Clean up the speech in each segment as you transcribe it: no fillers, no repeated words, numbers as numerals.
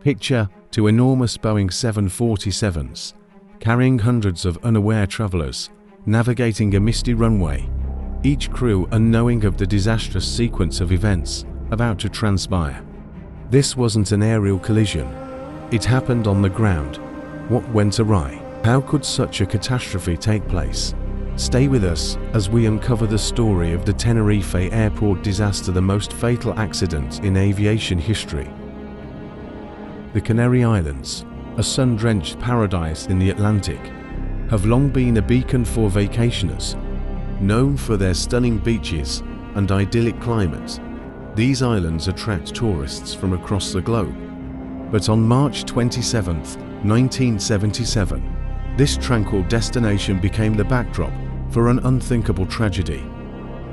Picture two enormous Boeing 747s, carrying hundreds of unaware travelers, navigating a misty runway, each crew unknowing of the disastrous sequence of events about to transpire. This wasn't an aerial collision. It happened on the ground. What went awry? How could such a catastrophe take place? Stay with us as we uncover the story of the Tenerife airport disaster, the most fatal accident in aviation history. The Canary Islands, a sun-drenched paradise in the Atlantic, have long been a beacon for vacationers. Known for their stunning beaches and idyllic climate, these islands attract tourists from across the globe. But on March 27, 1977, this tranquil destination became the backdrop for an unthinkable tragedy.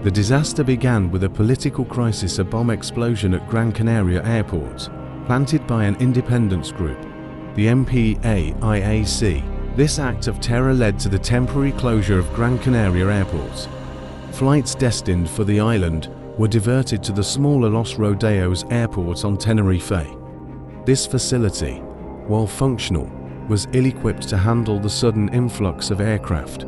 The disaster began with a political crisis, a bomb explosion at Gran Canaria Airport, planted by an independence group, the MPAIAC. This act of terror led to the temporary closure of Gran Canaria Airport. Flights destined for the island were diverted to the smaller Los Rodeos Airport on Tenerife. This facility, while functional, was ill-equipped to handle the sudden influx of aircraft.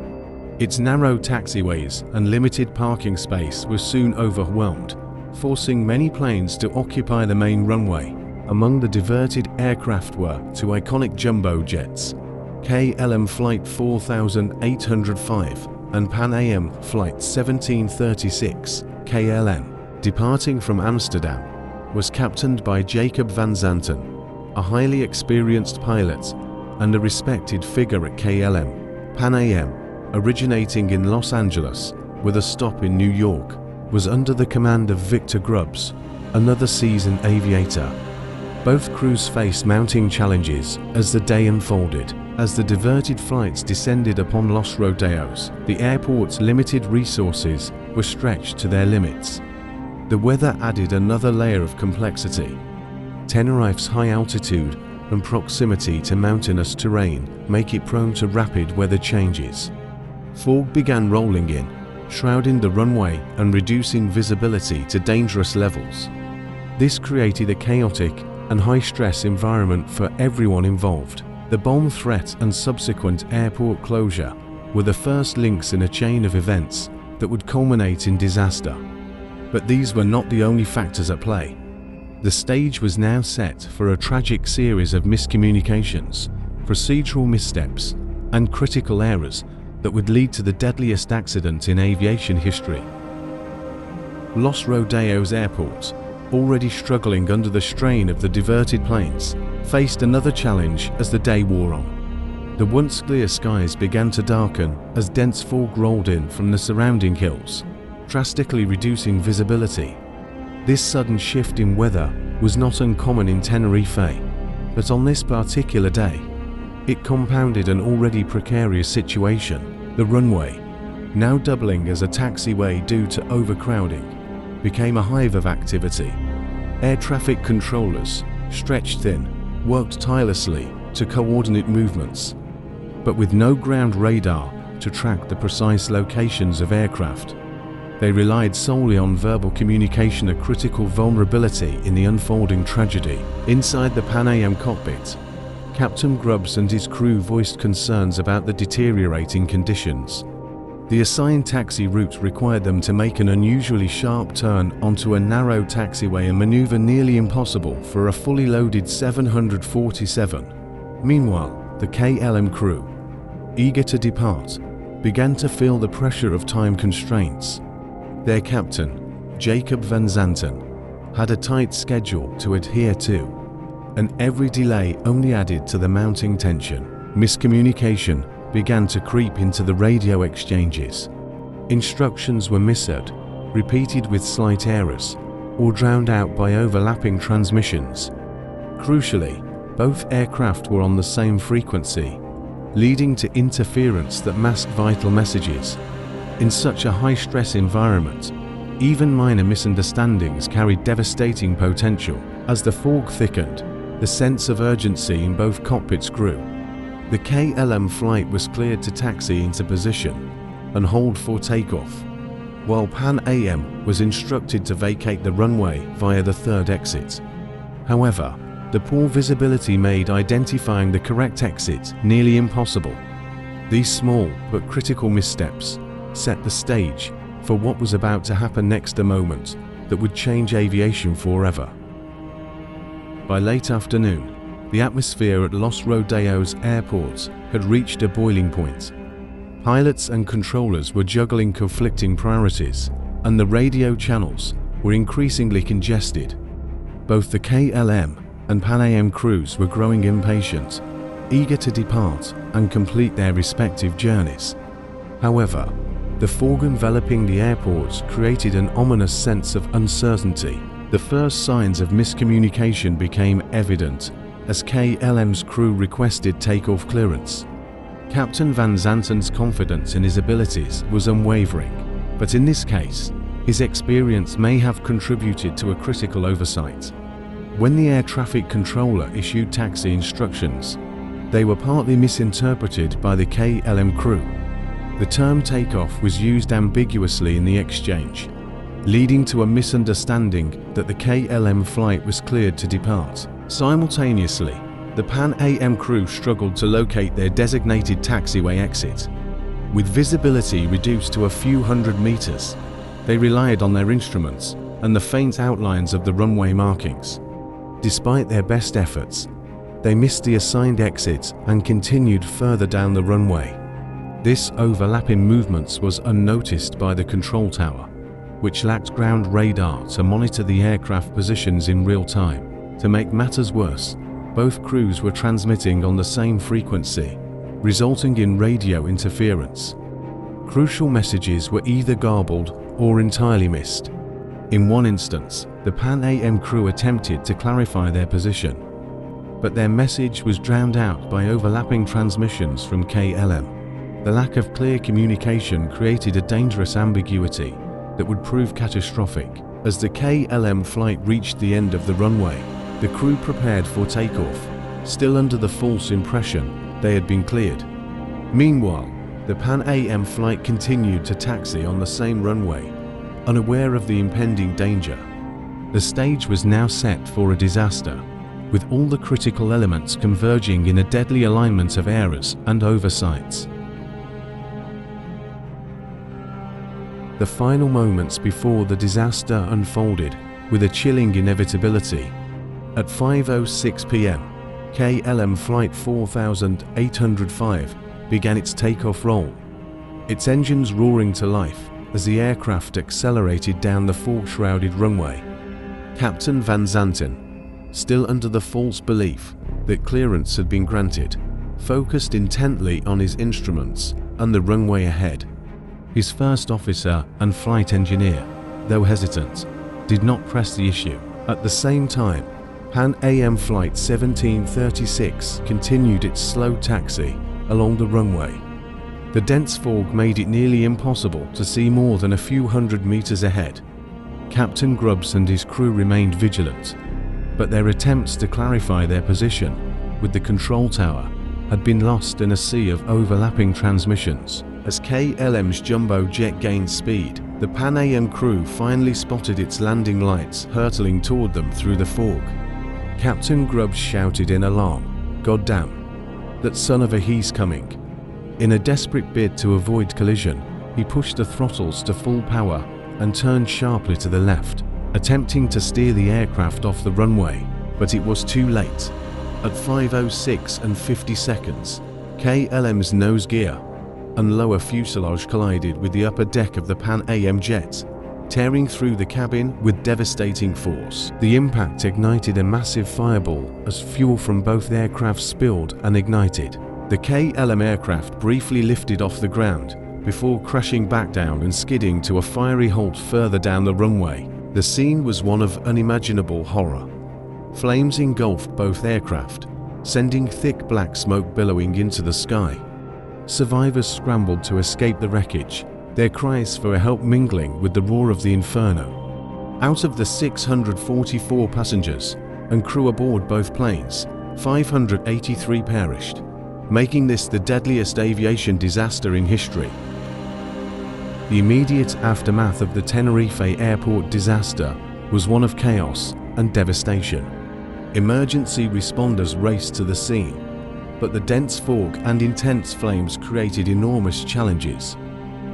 Its narrow taxiways and limited parking space were soon overwhelmed, forcing many planes to occupy the main runway. Among the diverted aircraft were two iconic jumbo jets, KLM Flight 4805 and Pan Am Flight 1736, KLM. Departing from Amsterdam, was captained by Jacob van Zanten, a highly experienced pilot and a respected figure at KLM. Pan Am, originating in Los Angeles with a stop in New York, was under the command of Victor Grubbs, another seasoned aviator. Both crews faced mounting challenges as the day unfolded. As the diverted flights descended upon Los Rodeos, the airport's limited resources were stretched to their limits. The weather added another layer of complexity. Tenerife's high altitude and proximity to mountainous terrain make it prone to rapid weather changes. Fog began rolling in, shrouding the runway and reducing visibility to dangerous levels. This created a chaotic and high-stress environment for everyone involved. The bomb threat and subsequent airport closure were the first links in a chain of events that would culminate in disaster. But these were not the only factors at play. The stage was now set for a tragic series of miscommunications, procedural missteps, and critical errors that would lead to the deadliest accident in aviation history. Los Rodeos Airport, already struggling under the strain of the diverted planes, faced another challenge as the day wore on. The once clear skies began to darken as dense fog rolled in from the surrounding hills, drastically reducing visibility. This sudden shift in weather was not uncommon in Tenerife, but on this particular day, it compounded an already precarious situation. The runway, now doubling as a taxiway due to overcrowding, became a hive of activity. Air traffic controllers, stretched thin, worked tirelessly to coordinate movements, but with no ground radar to track the precise locations of aircraft. They relied solely on verbal communication, a critical vulnerability in the unfolding tragedy. Inside the Pan Am cockpit, Captain Grubbs and his crew voiced concerns about the deteriorating conditions. The assigned taxi route required them to make an unusually sharp turn onto a narrow taxiway, a maneuver nearly impossible for a fully loaded 747. Meanwhile, the KLM crew, eager to depart, began to feel the pressure of time constraints. Their captain, Jacob van Zanten, had a tight schedule to adhere to, and every delay only added to the mounting tension. Miscommunication began to creep into the radio exchanges. Instructions were misheard, repeated with slight errors, or drowned out by overlapping transmissions. Crucially, both aircraft were on the same frequency, leading to interference that masked vital messages. In such a high-stress environment, even minor misunderstandings carried devastating potential. As the fog thickened, the sense of urgency in both cockpits grew. The KLM flight was cleared to taxi into position and hold for takeoff, while Pan Am was instructed to vacate the runway via the third exit. However, The poor visibility made identifying the correct exit nearly impossible. These small but critical missteps set the stage for what was about to happen next, a moment that would change aviation forever. By late afternoon, the atmosphere at Los Rodeos Airport had reached a boiling point. Pilots and controllers were juggling conflicting priorities, and the radio channels were increasingly congested. Both the KLM and Pan Am crews were growing impatient, eager to depart and complete their respective journeys. However, the fog enveloping the airport created an ominous sense of uncertainty. The first signs of miscommunication became evident as KLM's crew requested takeoff clearance. Captain Van Zanten's confidence in his abilities was unwavering, but in this case, his experience may have contributed to a critical oversight. When the air traffic controller issued taxi instructions, they were partly misinterpreted by the KLM crew. The term takeoff was used ambiguously in the exchange, leading to a misunderstanding that the KLM flight was cleared to depart. Simultaneously, the Pan Am crew struggled to locate their designated taxiway exit. With visibility reduced to a few hundred meters, they relied on their instruments and the faint outlines of the runway markings. Despite their best efforts, they missed the assigned exit and continued further down the runway. This overlap in movements was unnoticed by the control tower, which lacked ground radar to monitor the aircraft positions in real time. To make matters worse, both crews were transmitting on the same frequency, resulting in radio interference. Crucial messages were either garbled or entirely missed. In one instance, the Pan Am crew attempted to clarify their position, but their message was drowned out by overlapping transmissions from KLM. The lack of clear communication created a dangerous ambiguity that would prove catastrophic. As the KLM flight reached the end of the runway, the crew prepared for takeoff, still under the false impression they had been cleared. Meanwhile, the Pan Am flight continued to taxi on the same runway, unaware of the impending danger. The stage was now set for a disaster, with all the critical elements converging in a deadly alignment of errors and oversights. The final moments before the disaster unfolded with a chilling inevitability. At 5:06 p.m., KLM Flight 4805 began its takeoff roll, its engines roaring to life as the aircraft accelerated down the fog-shrouded runway. Captain Van Zanten, still under the false belief that clearance had been granted, focused intently on his instruments and the runway ahead. His first officer and flight engineer, though hesitant, did not press the issue. At the same time, Pan Am Flight 1736 continued its slow taxi along the runway. The dense fog made it nearly impossible to see more than a few hundred meters ahead. Captain Grubbs and his crew remained vigilant, but their attempts to clarify their position with the control tower had been lost in a sea of overlapping transmissions. As KLM's jumbo jet gained speed, the Pan Am crew finally spotted its landing lights hurtling toward them through the fog. Captain Grubbs shouted in alarm, "Goddamn, that son of a he's coming." In a desperate bid to avoid collision, he pushed the throttles to full power and turned sharply to the left, attempting to steer the aircraft off the runway, but it was too late. At 5:06 and 50 seconds, KLM's nose gear and lower fuselage collided with the upper deck of the Pan Am jet, tearing through the cabin with devastating force. The impact ignited a massive fireball as fuel from both aircraft spilled and ignited. The KLM aircraft briefly lifted off the ground before crashing back down and skidding to a fiery halt further down the runway. The scene was one of unimaginable horror. Flames engulfed both aircraft, sending thick black smoke billowing into the sky. Survivors scrambled to escape the wreckage, their cries for help mingling with the roar of the inferno. Out of the 644 passengers and crew aboard both planes, 583 perished, making this the deadliest aviation disaster in history. The immediate aftermath of the Tenerife airport disaster was one of chaos and devastation. Emergency responders raced to the scene, but the dense fog and intense flames created enormous challenges.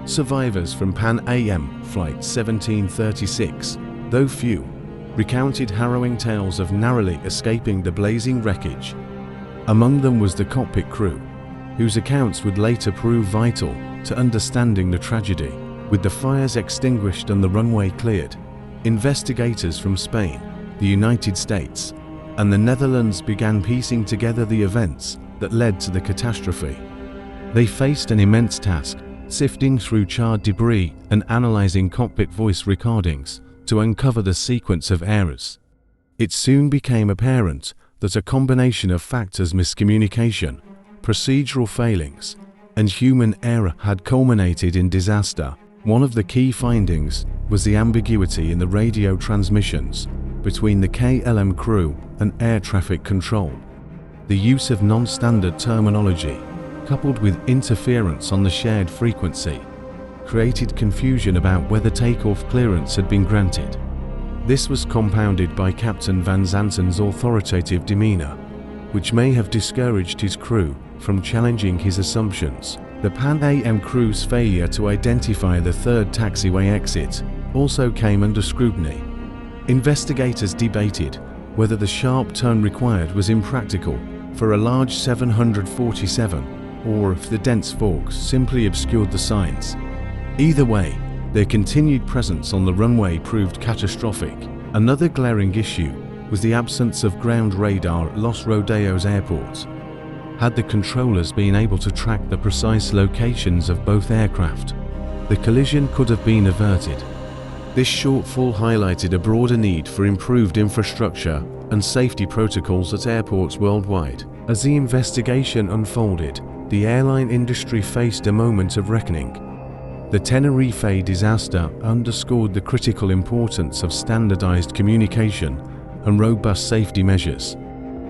Survivors from Pan Am Flight 1736, though few, recounted harrowing tales of narrowly escaping the blazing wreckage. Among them was the cockpit crew, whose accounts would later prove vital to understanding the tragedy. With the fires extinguished and the runway cleared, investigators from Spain, the United States, and the Netherlands began piecing together the events that led to the catastrophe. They faced an immense task, sifting through charred debris and analyzing cockpit voice recordings to uncover the sequence of errors. It soon became apparent that a combination of factors, miscommunication, procedural failings, and human error had culminated in disaster. One of the key findings was the ambiguity in the radio transmissions between the KLM crew and air traffic control. The use of non-standard terminology, coupled with interference on the shared frequency, created confusion about whether takeoff clearance had been granted. This was compounded by Captain Van Zanten's authoritative demeanor, which may have discouraged his crew from challenging his assumptions. The Pan Am crew's failure to identify the third taxiway exit also came under scrutiny. Investigators debated whether the sharp turn required was impractical for a large 747 or if the dense fog simply obscured the signs. Either way, their continued presence on the runway proved catastrophic. Another glaring issue was the absence of ground radar at Los Rodeos Airport. Had the controllers been able to track the precise locations of both aircraft, the collision could have been averted. This shortfall highlighted a broader need for improved infrastructure and safety protocols at airports worldwide. As the investigation unfolded, the airline industry faced a moment of reckoning. The Tenerife disaster underscored the critical importance of standardized communication and robust safety measures.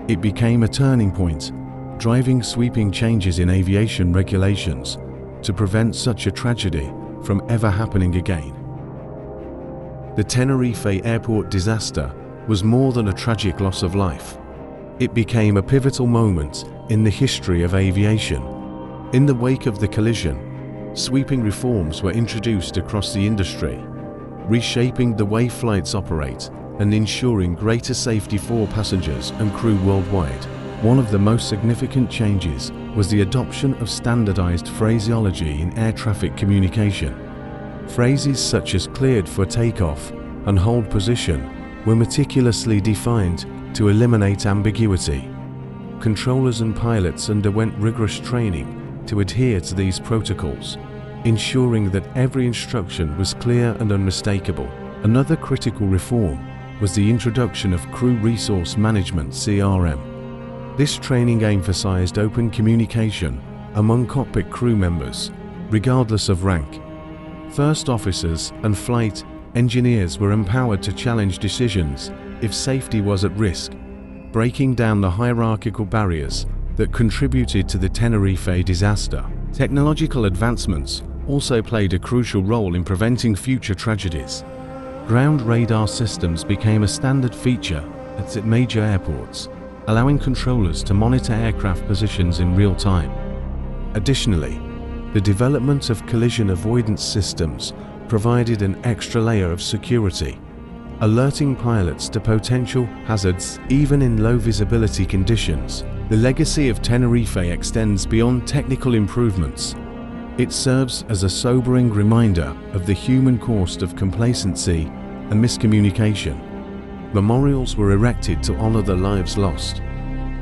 It became a turning point, driving sweeping changes in aviation regulations to prevent such a tragedy from ever happening again. The Tenerife airport disaster was more than a tragic loss of life. It became a pivotal moment in the history of aviation. In the wake of the collision, sweeping reforms were introduced across the industry, reshaping the way flights operate and ensuring greater safety for passengers and crew worldwide. One of the most significant changes was the adoption of standardized phraseology in air traffic communication. Phrases such as "cleared for takeoff" and "hold position" were meticulously defined to eliminate ambiguity. Controllers and pilots underwent rigorous training to adhere to these protocols, ensuring that every instruction was clear and unmistakable. Another critical reform was the introduction of Crew Resource Management (CRM). This training emphasized open communication among cockpit crew members, regardless of rank. First officers and flight engineers were empowered to challenge decisions if safety was at risk, breaking down the hierarchical barriers that contributed to the Tenerife disaster. Technological advancements also played a crucial role in preventing future tragedies. Ground radar systems became a standard feature at major airports, allowing controllers to monitor aircraft positions in real time. Additionally, the development of collision avoidance systems provided an extra layer of security, alerting pilots to potential hazards even in low visibility conditions. The legacy of Tenerife extends beyond technical improvements. It serves as a sobering reminder of the human cost of complacency and miscommunication. Memorials were erected to honor the lives lost,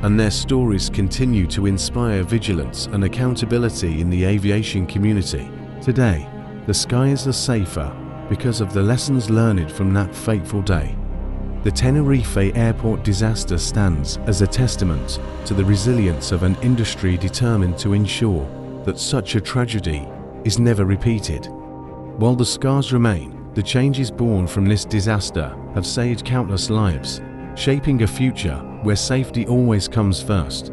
and their stories continue to inspire vigilance and accountability in the aviation community. Today, the skies are safer because of the lessons learned from that fateful day. The Tenerife airport disaster stands as a testament to the resilience of an industry determined to ensure that such a tragedy is never repeated. While the scars remain, the changes born from this disaster have saved countless lives, shaping a future where safety always comes first.